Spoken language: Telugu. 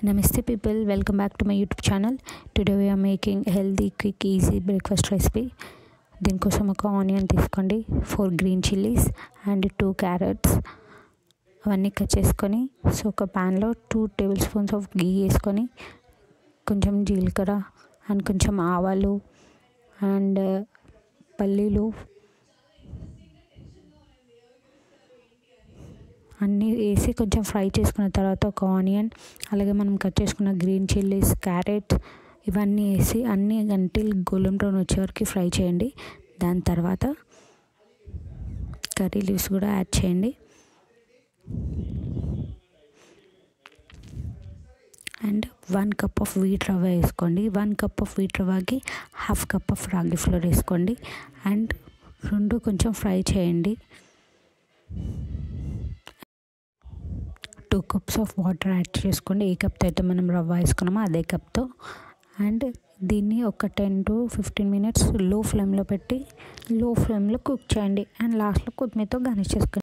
Namaste people, welcome back to my YouTube channel. Today we are making healthy, quick, easy breakfast recipe. దీనికోసం ఒక ఆనియన్ తీసుకోండి, 4 గ్రీన్ చిల్లీస్ అండ్ 2 క్యారెట్స్ అవన్నీ కట్ చేసుకొని ఒక ప్యాన్లో 2 టేబుల్ స్పూన్స్ ఆఫ్ గీ వేసుకొని కొంచెం జీలకర్ర అండ్ కొంచెం ఆవాలు అండ్ పల్లీలు అన్నీ వేసి కొంచెం ఫ్రై చేసుకున్న తర్వాత ఒక ఆనియన్ అలాగే మనం కట్ చేసుకున్న గ్రీన్ చిల్లీస్ క్యారెట్ ఇవన్నీ వేసి అన్నీ గంటిల్ గోల్డెన్ బ్రౌన్ వచ్చే వరకు ఫ్రై చేయండి. దాని తర్వాత కర్రీ లీవ్స్ కూడా యాడ్ చేయండి and 1 cup of wheat rava వేసుకోండి. 1 కప్ ఆఫ్ వీట్ రవ్వకి 1/2 కప్ ఆఫ్ రాగి ఫ్లోర్ వేసుకోండి అండ్ రెండు కొంచెం ఫ్రై చేయండి. 2 కప్స్ ఆఫ్ వాటర్ యాడ్ చేసుకోండి. ఏ కప్తో అయితే మనం రవ్వ వేసుకున్నామో అదే కప్తో. అండ్ దీన్ని ఒక 10 to 15 మినిట్స్ లో ఫ్లేమ్లో పెట్టి లో ఫ్లేమ్లో కుక్ చేయండి అండ్ లాస్ట్లో కొత్తిమీరతో గార్నిష్ చేసుకోండి.